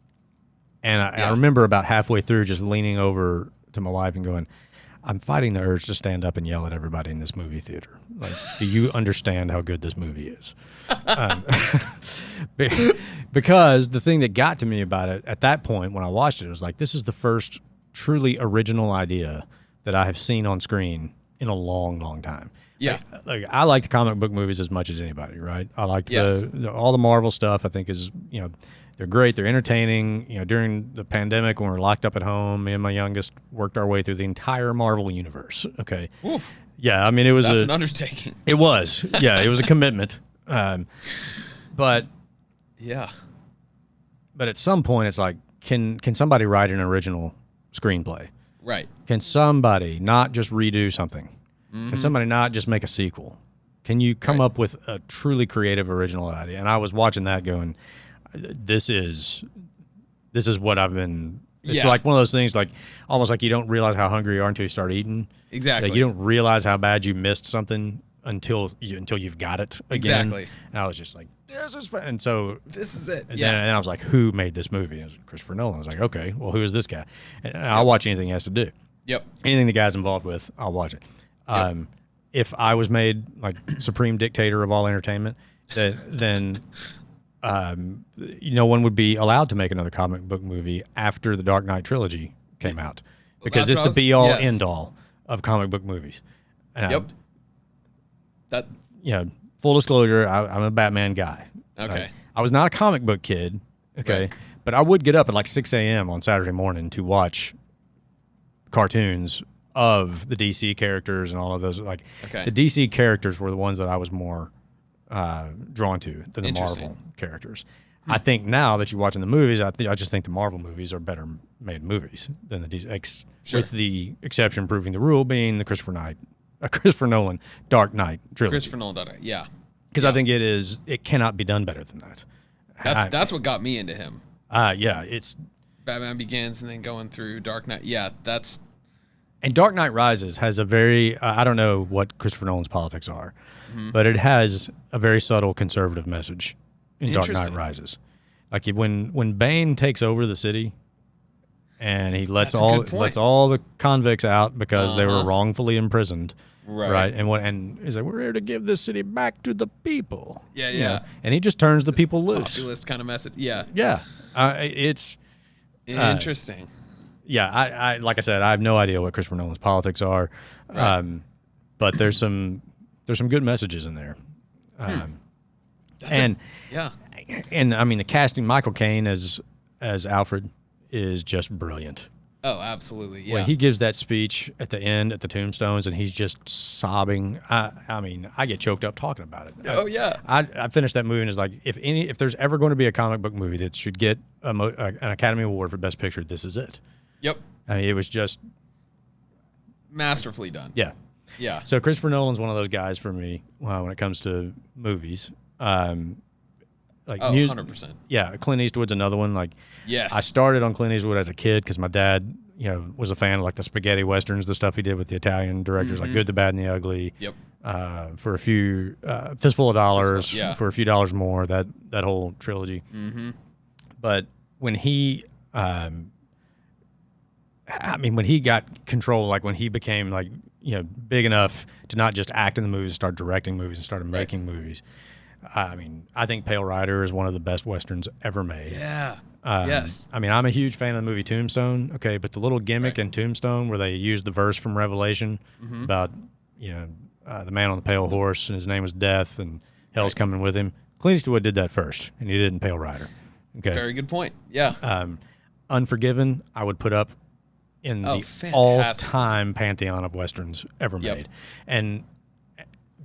I remember about halfway through just leaning over to my wife and going, I'm fighting the urge to stand up and yell at everybody in this movie theater. Like, do you understand how good this movie is? Because the thing that got to me about it at that point when I watched it was like, this is the first truly original idea that I have seen on screen in a long, long time. Yeah. Like I like the comic book movies as much as anybody, right? I like all the Marvel stuff. I think is, they're great. They're entertaining. During the pandemic when we were locked up at home, me and my youngest worked our way through the entire Marvel universe. Okay. Oof. Yeah. I mean, that's an undertaking. It was. Yeah. It was a commitment. But yeah. But at some point it's like, can somebody write an original screenplay? Right. Can somebody not just redo something? Mm-hmm. Can somebody not just make a sequel? Can you come up with a truly creative, original idea? And I was watching that going, this is what I've been. It's like one of those things, like almost like you don't realize how hungry you are until you start eating. Exactly. Like you don't realize how bad you missed something until you've got it again. Exactly. And I was just like, this is fun. And so this is it. And then I was like, who made this movie? And it was Christopher Nolan. I was like, okay, well, who is this guy? And I'll watch anything he has to do. Yep. Anything the guy's involved with, I'll watch it. If I was made like supreme dictator of all entertainment, then no one would be allowed to make another comic book movie after the Dark Knight trilogy came out, because it's the be all end all of comic book movies. And full disclosure, I'm a Batman guy. Okay. I was not a comic book kid. Okay. Right. But I would get up at like 6 a.m. on Saturday morning to watch cartoons of the DC characters and all of those. Like the DC characters were the ones that I was more drawn to than the Marvel characters. I think now that you're watching the movies, I just think the Marvel movies are better made movies than the DC, with the exception proving the rule being the Christopher Nolan Dark Knight trilogy. Christopher Nolan Dark Knight, yeah. Because I think it cannot be done better than that. That's what got me into him. It's Batman Begins and then going through Dark Knight. Yeah, that's. And Dark Knight Rises has a very, I don't know what Christopher Nolan's politics are, but it has a very subtle conservative message in Dark Knight Rises. Like when Bane takes over the city and he lets all the convicts out because they were wrongfully imprisoned. Right. And he's like, we're here to give this city back to the people. Yeah. And he just turns the people loose. Populist kind of message. Yeah. Yeah. It's interesting. Yeah, I like I said, I have no idea what Christopher Nolan's politics are, but there's some good messages in there, and I mean the casting, Michael Caine as Alfred is just brilliant. Oh, absolutely, yeah. When he gives that speech at the end at the tombstones and he's just sobbing, I mean, I get choked up talking about it. Oh yeah, I finished that movie and it's like if there's ever going to be a comic book movie that should get an Academy Award for Best Picture, this is it. Yep. I mean, it was just masterfully done. Yeah. Yeah. So Christopher Nolan's one of those guys for me when it comes to movies. Like 100%. Yeah, Clint Eastwood's another one. Like, yes, I started on Clint Eastwood as a kid because my dad, was a fan of like the spaghetti westerns, the stuff he did with the Italian directors, like Good, the Bad, and the Ugly. Yep. For a few Fistful of Dollars, for a few dollars more, that whole trilogy. Mm-hmm. But when he, when he got control, like when he became like big enough to not just act in the movies, start directing movies, and started making movies. I think Pale Rider is one of the best westerns ever made. Yeah. Yes. I'm a huge fan of the movie Tombstone. Okay, but the little gimmick in Tombstone where they used the verse from Revelation about the man on the pale horse and his name was Death and hell's coming with him. Clint Eastwood did that first, and he did in Pale Rider. Okay. Very good point. Yeah. Unforgiven, I would put up in the all-time pantheon of westerns ever made, and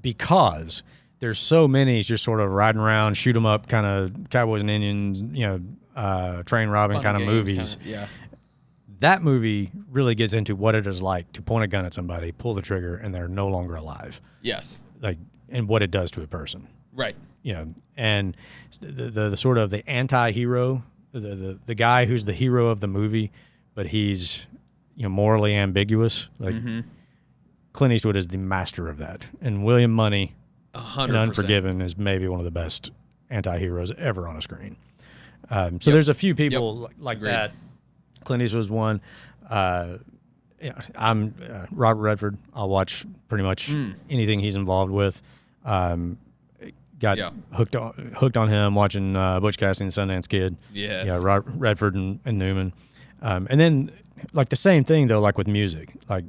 because there's so many just sort of riding around, shoot 'em up, kind of cowboys and Indians, train robbing kind of movies. That movie really gets into what it is like to point a gun at somebody, pull the trigger, and they're no longer alive. Yes. And what it does to a person. Right. And the sort of the anti-hero, the guy who's the hero of the movie, but he's morally ambiguous. Clint Eastwood is the master of that, and William Money. 100%. And Unforgiven is maybe one of the best anti-heroes ever on a screen. So there's a few people like that. Clint Eastwood was one. I'm Robert Redford. I'll watch pretty much anything he's involved with. Got hooked on him watching Butch Cassidy and the Sundance Kid. Yes. Yeah, Robert Redford and Newman. And then like the same thing though, like with music, like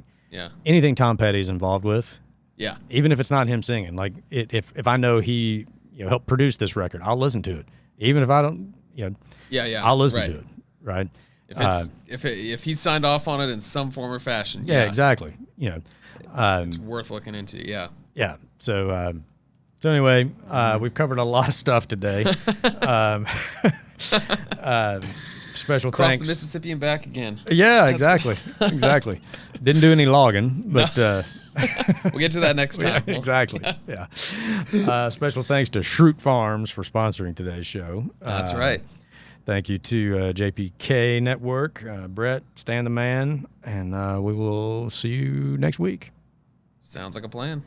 anything Tom Petty's involved with. Yeah. Even if it's not him singing, like if I know he helped produce this record, I'll listen to it. Even if I don't, I'll listen to it. Right. If he signed off on it in some form or fashion. Yeah, exactly. It's worth looking into. Yeah. Yeah. So anyway, we've covered a lot of stuff today. Special Across thanks. the Mississippi and back again. Yeah, exactly. Didn't do any logging, but we'll get to that next time. Yeah, exactly. Yeah. Special thanks to Schrute Farms for sponsoring today's show. That's right. Thank you to JPK Network, Brett, Stan the Man, and we will see you next week. Sounds like a plan.